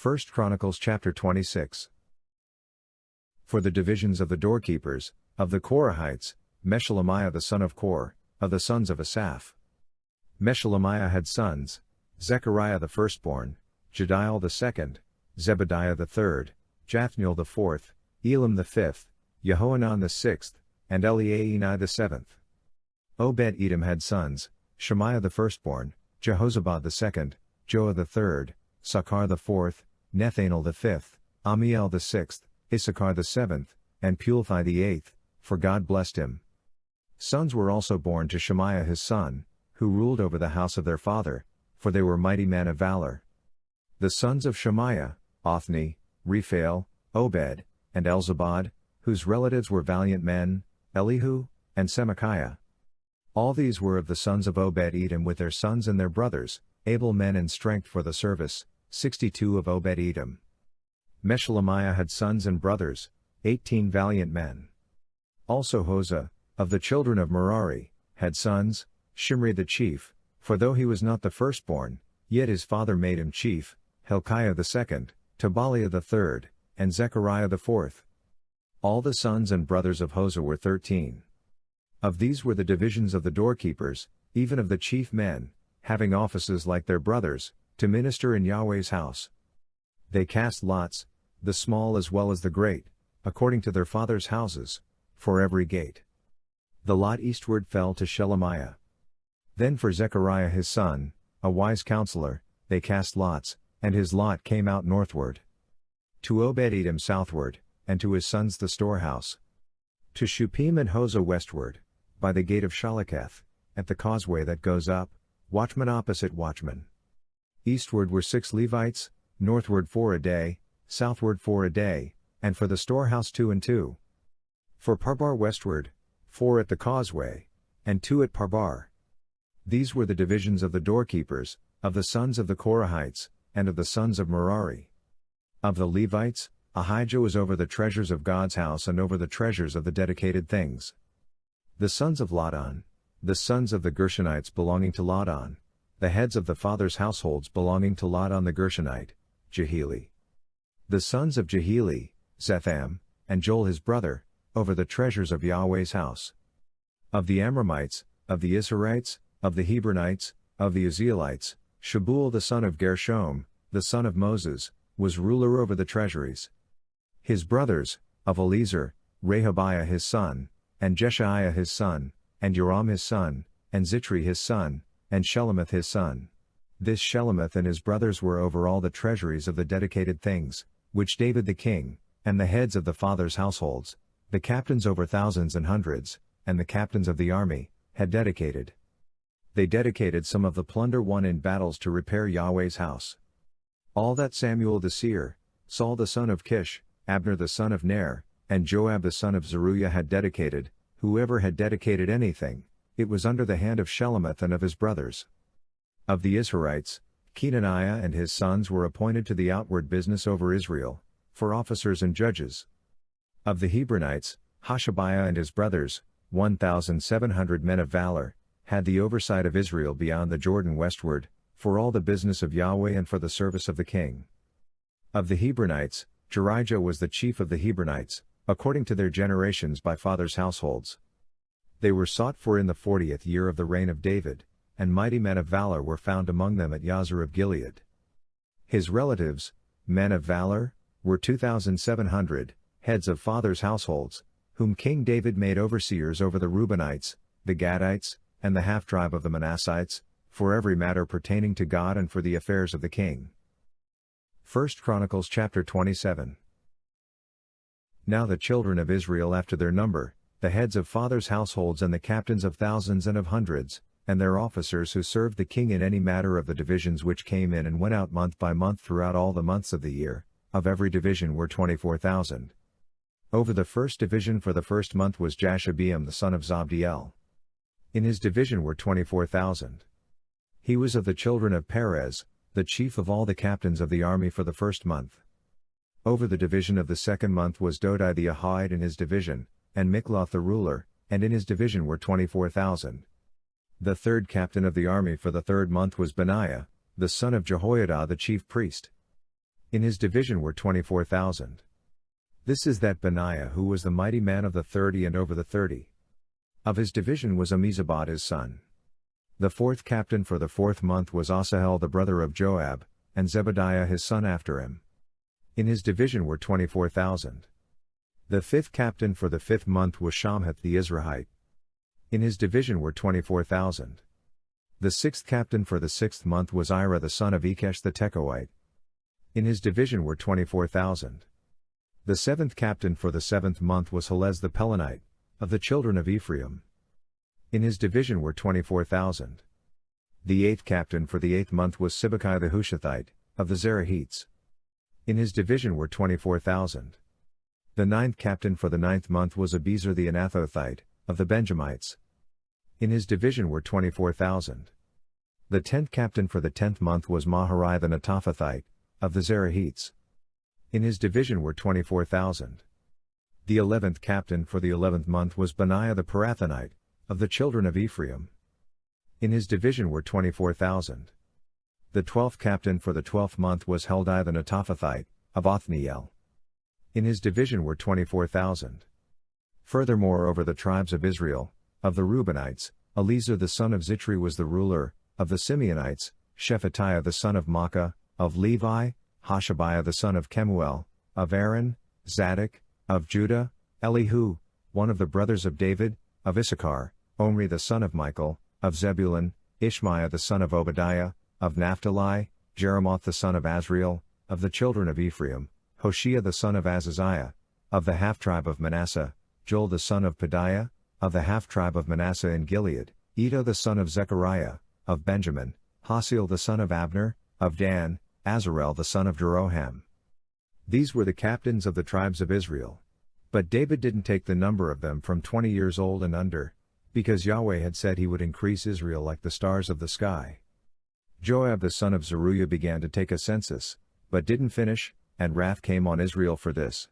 1 Chronicles chapter 26. For the divisions of the doorkeepers, of the Korahites, Meshelemiah the son of Kor, of the sons of Asaph. Meshelemiah had sons, Zechariah the firstborn, Jediel the second, Zebediah the third, Jathniel the fourth, Elam the fifth, Jehohanan the sixth, and Eliaenai the seventh. Obed-Edom had sons, Shemaiah the firstborn, Jehozabad the second, Joah the third, Sakkar the fourth, Nethanel the fifth, Amiel the sixth, Issachar the seventh, and Pulthi the eighth, for God blessed him. Sons were also born to Shemaiah his son, who ruled over the house of their father, for they were mighty men of valor. The sons of Shemaiah, Othni, Rephael, Obed, and Elzabad, whose relatives were valiant men, Elihu, and Semachiah. All these were of the sons of Obed-Edom with their sons and their brothers, able men in strength for the service, 62 of Obed-Edom. Meshelemiah had sons and brothers, 18 valiant men. Also Hosea, of the children of Merari, had sons, Shimri the chief, for though he was not the firstborn, yet his father made him chief, Hilkiah the second, Tobaliah the third, and Zechariah the fourth. All the sons and brothers of Hosea were 13. Of these were the divisions of the doorkeepers, even of the chief men, having offices like their brothers, to minister in Yahweh's house. They cast lots, the small as well as the great, according to their fathers' houses, for every gate. The lot eastward fell to Shelemiah. Then for Zechariah his son, a wise counselor, they cast lots, and his lot came out northward. To Obed-Edom southward, and to his sons the storehouse. To Shuppim and Hosea westward, by the gate of Shaleketh, at the causeway that goes up, watchman opposite watchman. Eastward were 6 Levites, northward 4 a day, southward 4 a day, and for the storehouse 2 and 2. For Parbar westward, 4 at the causeway, and 2 at Parbar. These were the divisions of the doorkeepers, of the sons of the Korahites, and of the sons of Merari. Of the Levites, Ahijah was over the treasures of God's house and over the treasures of the dedicated things. The sons of Ladan, the sons of the Gershonites belonging to Ladan, the heads of the fathers' households belonging to Ladan the Gershonite, Jehieli. The sons of Jehieli, Zetham, and Joel his brother, over the treasures of Yahweh's house. Of the Amramites, of the Israelites, of the Hebronites, of the Uzzielites, Shabuel the son of Gershom, the son of Moses, was ruler over the treasuries. His brothers, of Eliezer, Rehabiah his son, and Jeshaiah his son, and Joram his son, and Zitri his son, and Shelomith his son. This Shelomith and his brothers were over all the treasuries of the dedicated things, which David the king, and the heads of the fathers' households, the captains over thousands and hundreds, and the captains of the army, had dedicated. They dedicated some of the plunder won in battles to repair Yahweh's house. All that Samuel the seer, Saul the son of Kish, Abner the son of Ner, and Joab the son of Zeruiah had dedicated, whoever had dedicated anything, it was under the hand of Shelomith and of his brothers. Of the Israelites, Kenaniah and his sons were appointed to the outward business over Israel, for officers and judges. Of the Hebronites, Hashabiah and his brothers, 1,700 men of valor, had the oversight of Israel beyond the Jordan westward, for all the business of Yahweh and for the service of the king. Of the Hebronites, Jerijah was the chief of the Hebronites, according to their generations by fathers' households. They were sought for in the 40th year of the reign of David, and mighty men of valor were found among them at Yazer of Gilead. His relatives, men of valor, were 2,700, heads of fathers' households, whom King David made overseers over the Reubenites, the Gadites, and the half-tribe of the Manassites, for every matter pertaining to God and for the affairs of the king. 1 Chronicles chapter 27. Now the children of Israel after their number, the heads of fathers' households and the captains of thousands and of hundreds, and their officers who served the king in any matter of the divisions which came in and went out month by month throughout all the months of the year, of every division were 24,000. Over the first division for the first month was Jashobeam the son of Zabdiel. In his division were 24,000. He was of the children of Perez, the chief of all the captains of the army for the first month. Over the division of the second month was Dodai the Ahite in his division, and Mikloth the ruler, and in his division were 24,000. The third captain of the army for the third month was Benaiah, the son of Jehoiada the chief priest. In his division were 24,000. This is that Benaiah who was the mighty man of the 30 and over the 30. Of his division was Ammizabad his son. The fourth captain for the 4th month was Asahel the brother of Joab, and Zebadiah his son after him. In his division were 24,000. The 5th captain for the 5th month was Shamhath the Izrahite. In his division were 24,000. The 6th captain for the 6th month was Ira the son of Ikesh the Tekoite. In his division were 24,000. The 7th captain for the 7th month was Helez the Pelonite, of the children of Ephraim. In his division were 24,000. The 8th captain for the 8th month was Sibbecai the Hushathite, of the Zerahites. In his division were 24,000. The 9th captain for the 9th month was Abiezer the Anathothite, of the Benjamites. In his division were 24,000. The 10th captain for the 10th month was Maharai the Netophathite, of the Zerahites. In his division were 24,000. The 11th captain for the 11th month was Benaiah the Pirathonite, of the children of Ephraim. In his division were 24,000. The 12th captain for the 12th month was Heldai the Netophathite, of Othniel. In his division were 24,000. Furthermore over the tribes of Israel, of the Reubenites, Eliezer the son of Zitri was the ruler, of the Simeonites, Shephatiah the son of Makkah, of Levi, Hashabiah the son of Kemuel, of Aaron, Zadok, of Judah, Elihu, one of the brothers of David, of Issachar, Omri the son of Michael, of Zebulun, Ishmaiah the son of Obadiah, of Naphtali, Jeremoth the son of Azriel, of the children of Ephraim, Hoshea the son of Azaziah, of the half-tribe of Manasseh, Joel the son of Pedaiah, of the half-tribe of Manasseh in Gilead, Iddo the son of Zechariah, of Benjamin, Hasiel the son of Abner, of Dan, Azarel the son of Jeroham. These were the captains of the tribes of Israel. But David didn't take the number of them from 20 years old and under, because Yahweh had said he would increase Israel like the stars of the sky. Joab the son of Zeruiah began to take a census, but didn't finish, and wrath came on Israel for this.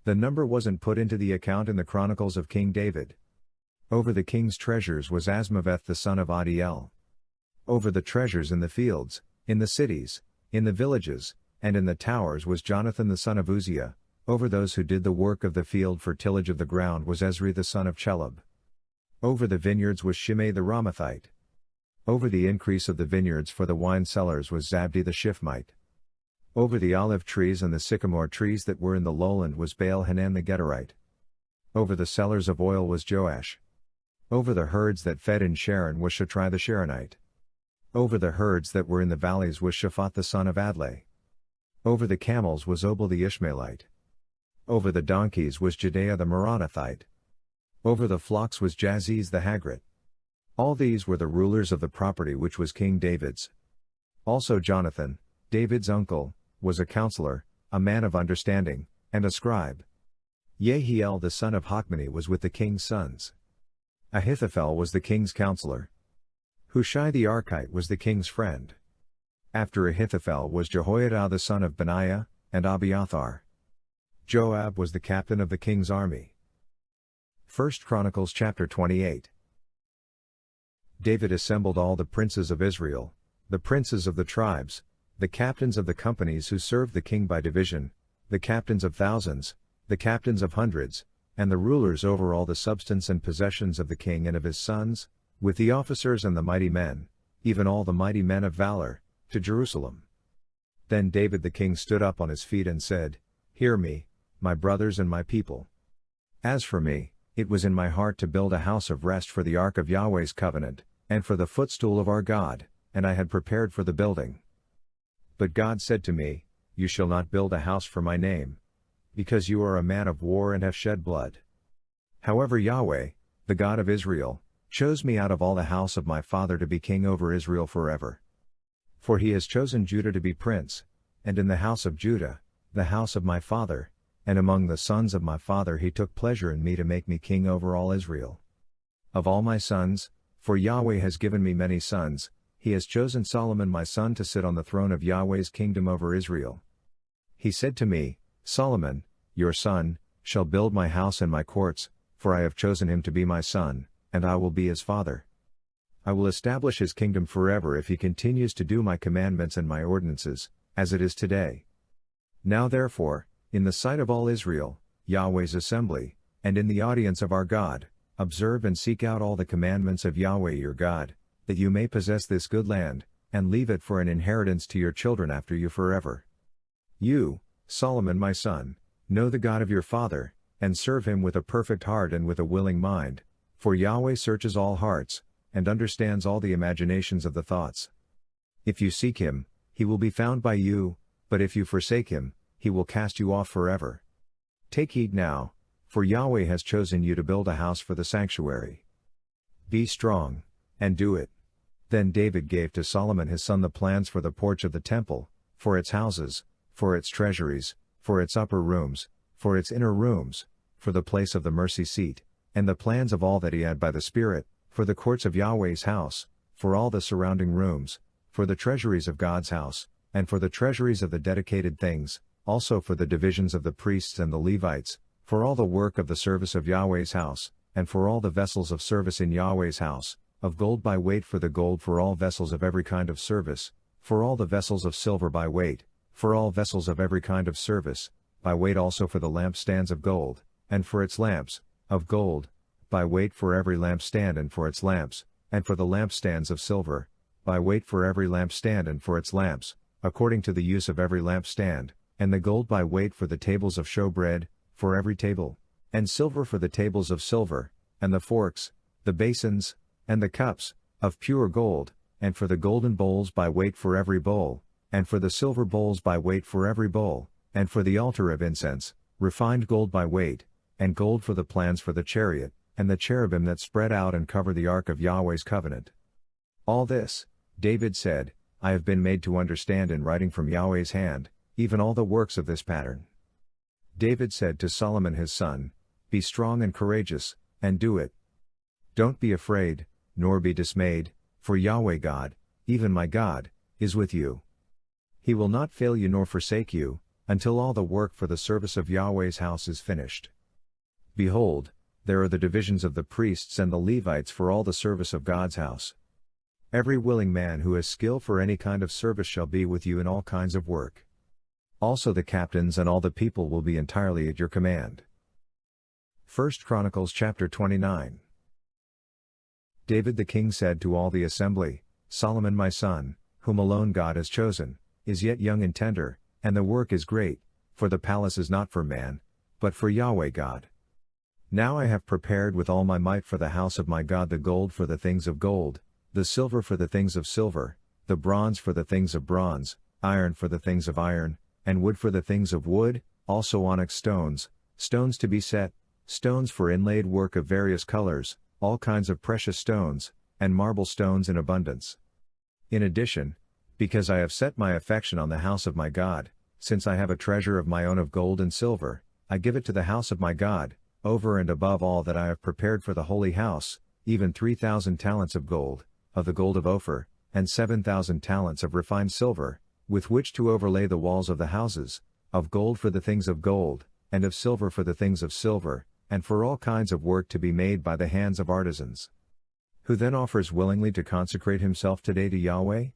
The number wasn't put into the account in the Chronicles of King David. Over the king's treasures was Asmaveth the son of Adiel. Over the treasures in the fields, in the cities, in the villages, and in the towers was Jonathan the son of Uzziah. Over those who did the work of the field for tillage of the ground was Ezri the son of Chelub. Over the vineyards was Shimei the Ramathite. Over the increase of the vineyards for the wine cellars was Zabdi the Shifmite. Over the olive trees and the sycamore trees that were in the lowland was Baal-Hanan the Gederite. Over the cellars of oil was Joash. Over the herds that fed in Sharon was Shatrai the Sharonite. Over the herds that were in the valleys was Shaphat the son of Adlai. Over the camels was Obal the Ishmaelite. Over the donkeys was Jehdeiah the Meronothite. Over the flocks was Jaziz the Haggrit. All these were the rulers of the property which was King David's. Also Jonathan, David's uncle, was a counselor, a man of understanding, and a scribe. Yehiel the son of Hachmoni was with the king's sons. Ahithophel was the king's counselor. Hushai the Archite was the king's friend. After Ahithophel was Jehoiada the son of Benaiah, and Abiathar. Joab was the captain of the king's army. 1 Chronicles chapter 28. David assembled all the princes of Israel, the princes of the tribes, the captains of the companies who served the king by division, the captains of thousands, the captains of hundreds, and the rulers over all the substance and possessions of the king and of his sons, with the officers and the mighty men, even all the mighty men of valor, to Jerusalem. Then David the king stood up on his feet and said, "Hear me, my brothers and my people. As for me, it was in my heart to build a house of rest for the ark of Yahweh's covenant, and for the footstool of our God, and I had prepared for the building. But God said to me, You shall not build a house for my name, because you are a man of war and have shed blood. However Yahweh, the God of Israel, chose me out of all the house of my father to be king over Israel forever. For he has chosen Judah to be prince, and in the house of Judah, the house of my father, and among the sons of my father he took pleasure in me to make me king over all Israel. Of all my sons, for Yahweh has given me many sons, he has chosen Solomon my son to sit on the throne of Yahweh's kingdom over Israel. He said to me, Solomon, your son, shall build my house and my courts, for I have chosen him to be my son, and I will be his father. I will establish his kingdom forever if he continues to do my commandments and my ordinances, as it is today. Now therefore, in the sight of all Israel, Yahweh's assembly, and in the audience of our God, observe and seek out all the commandments of Yahweh your God, that you may possess this good land, and leave it for an inheritance to your children after you forever. You, Solomon my son, know the God of your father, and serve him with a perfect heart and with a willing mind, for Yahweh searches all hearts, and understands all the imaginations of the thoughts. If you seek him, he will be found by you, but if you forsake him, he will cast you off forever. Take heed now, for Yahweh has chosen you to build a house for the sanctuary. Be strong, and do it. Then David gave to Solomon his son the plans for the porch of the temple, for its houses, for its treasuries, for its upper rooms, for its inner rooms, for the place of the mercy seat, and the plans of all that he had by the Spirit, for the courts of Yahweh's house, for all the surrounding rooms, for the treasuries of God's house, and for the treasuries of the dedicated things, also for the divisions of the priests and the Levites, for all the work of the service of Yahweh's house, and for all the vessels of service in Yahweh's house, of gold by weight for the gold for all vessels of every kind of service, for all the vessels of silver by weight, for all vessels of every kind of service, by weight also for the lampstands of gold, and for its lamps, of gold, by weight for every lampstand and for its lamps, and for the lampstands of silver, by weight for every lampstand and for its lamps, according to the use of every lampstand, and the gold by weight for the tables of showbread, for every table, and silver for the tables of silver, and the forks, the basins, and the cups, of pure gold, and for the golden bowls by weight for every bowl, and for the silver bowls by weight for every bowl, and for the altar of incense, refined gold by weight, and gold for the plans for the chariot, and the cherubim that spread out and cover the ark of Yahweh's covenant. All this, David said, I have been made to understand in writing from Yahweh's hand, even all the works of this pattern. David said to Solomon his son, Be strong and courageous, and do it. Don't be afraid, nor be dismayed, for Yahweh God, even my God, is with you. He will not fail you nor forsake you, until all the work for the service of Yahweh's house is finished. Behold, there are the divisions of the priests and the Levites for all the service of God's house. Every willing man who has skill for any kind of service shall be with you in all kinds of work. Also the captains and all the people will be entirely at your command. 1 Chronicles chapter 29. David the king said to all the assembly, Solomon my son, whom alone God has chosen, is yet young and tender, and the work is great, for the palace is not for man, but for Yahweh God. Now I have prepared with all my might for the house of my God the gold for the things of gold, the silver for the things of silver, the bronze for the things of bronze, iron for the things of iron, and wood for the things of wood, also onyx stones, stones to be set, stones for inlaid work of various colors, all kinds of precious stones, and marble stones in abundance. In addition, because I have set my affection on the house of my God, since I have a treasure of my own of gold and silver, I give it to the house of my God, over and above all that I have prepared for the holy house, even 3,000 talents of gold, of the gold of Ophir, and 7,000 talents of refined silver, with which to overlay the walls of the houses, of gold for the things of gold, and of silver for the things of silver, and for all kinds of work to be made by the hands of artisans. Who then offers willingly to consecrate himself today to Yahweh?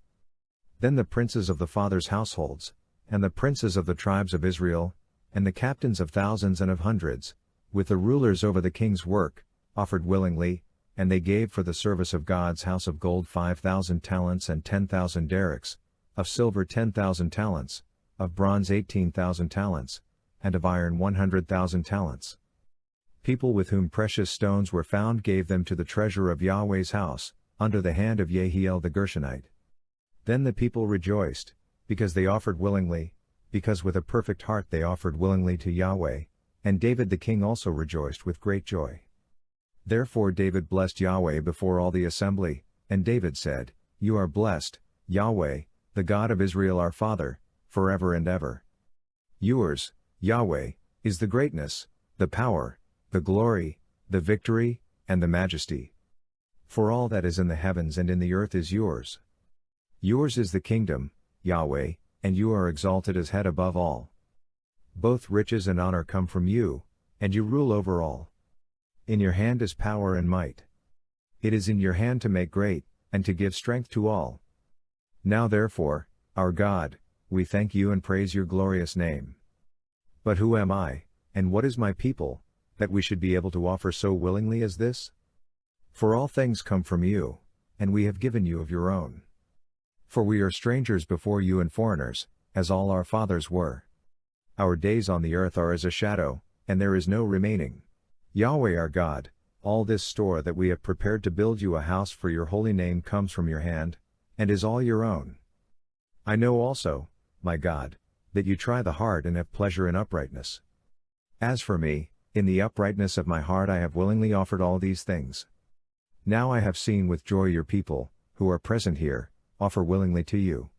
Then the princes of the fathers' households, and the princes of the tribes of Israel, and the captains of thousands and of hundreds, with the rulers over the king's work, offered willingly, and they gave for the service of God's house of gold 5,000 talents and 10,000 derricks, of silver 10,000 talents, of bronze 18,000 talents, and of iron 100,000 talents. People with whom precious stones were found gave them to the treasurer of Yahweh's house, under the hand of Jehiel the Gershonite. Then the people rejoiced, because they offered willingly, because with a perfect heart they offered willingly to Yahweh, and David the king also rejoiced with great joy. Therefore David blessed Yahweh before all the assembly, and David said, You are blessed, Yahweh, the God of Israel our Father, forever and ever. Yours, Yahweh, is the greatness, the power, the glory, the victory, and the majesty. For all that is in the heavens and in the earth is yours. Yours is the kingdom, Yahweh, and you are exalted as head above all. Both riches and honor come from you, and you rule over all. In your hand is power and might. It is in your hand to make great, and to give strength to all. Now therefore, our God, we thank you and praise your glorious name. But who am I, and what is my people, that we should be able to offer so willingly as this? For all things come from you, and we have given you of your own. For we are strangers before you and foreigners, as all our fathers were. Our days on the earth are as a shadow, and there is no remaining. Yahweh our God, all this store that we have prepared to build you a house for your holy name comes from your hand, and is all your own. I know also, my God, that you try the heart and have pleasure in uprightness. As for me, in the uprightness of my heart I have willingly offered all these things. Now I have seen with joy your people, who are present here, offer willingly to you.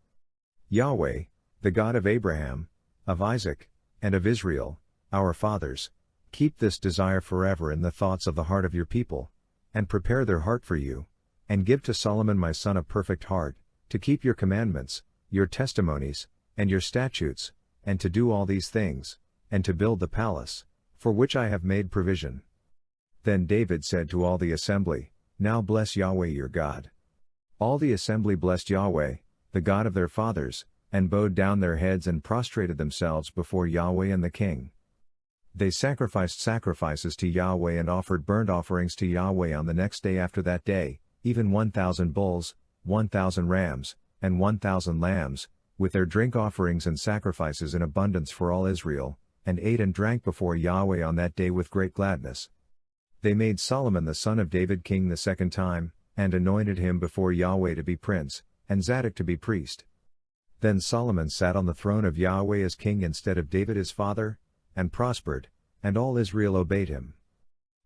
Yahweh, the God of Abraham, of Isaac, and of Israel, our fathers, keep this desire forever in the thoughts of the heart of your people, and prepare their heart for you, and give to Solomon my son a perfect heart, to keep your commandments, your testimonies, and your statutes, and to do all these things, and to build the palace, for which I have made provision. Then David said to all the assembly, Now bless Yahweh your God. All the assembly blessed Yahweh, the God of their fathers, and bowed down their heads and prostrated themselves before Yahweh and the king. They sacrificed sacrifices to Yahweh and offered burnt offerings to Yahweh on the next day after that day, even 1,000 bulls, 1,000 rams, and 1,000 lambs, with their drink offerings and sacrifices in abundance for all Israel, and ate and drank before Yahweh on that day with great gladness. They made Solomon the son of David king the second time, and anointed him before Yahweh to be prince, and Zadok to be priest. Then Solomon sat on the throne of Yahweh as king instead of David his father, and prospered, and all Israel obeyed him.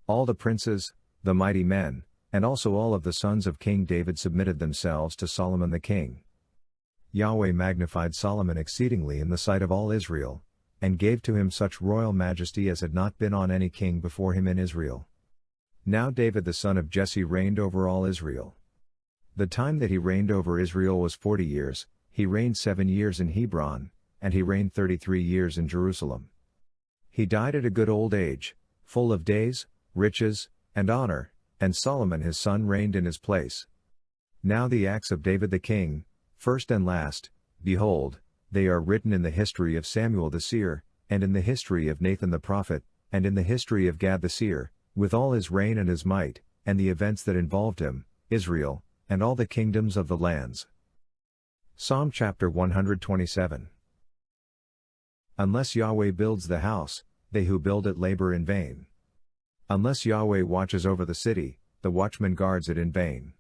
All the princes, the mighty men, and also all of the sons of King David submitted themselves to Solomon the king. Yahweh magnified Solomon exceedingly in the sight of all Israel, and gave to him such royal majesty as had not been on any king before him in Israel. Now David the son of Jesse reigned over all Israel. The time that he reigned over Israel was 40 years, he reigned 7 years in Hebron, and he reigned 33 years in Jerusalem. He died at a good old age, full of days, riches, and honor, and Solomon his son reigned in his place. Now the acts of David the king, first and last, behold, they are written in the history of Samuel the seer, and in the history of Nathan the prophet, and in the history of Gad the seer, with all his reign and his might, and the events that involved him, Israel, and all the kingdoms of the lands. Psalm chapter 127. Unless Yahweh builds the house, they who build it labor in vain. Unless Yahweh watches over the city, the watchman guards it in vain.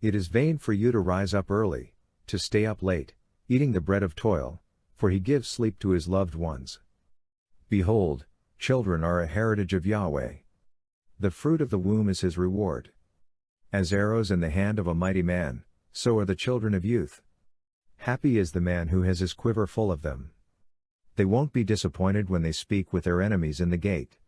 It is vain for you to rise up early, to stay up late, eating the bread of toil, for he gives sleep to his loved ones. Behold, children are a heritage of Yahweh. The fruit of the womb is his reward. As arrows in the hand of a mighty man, so are the children of youth. Happy is the man who has his quiver full of them. They won't be disappointed when they speak with their enemies in the gate.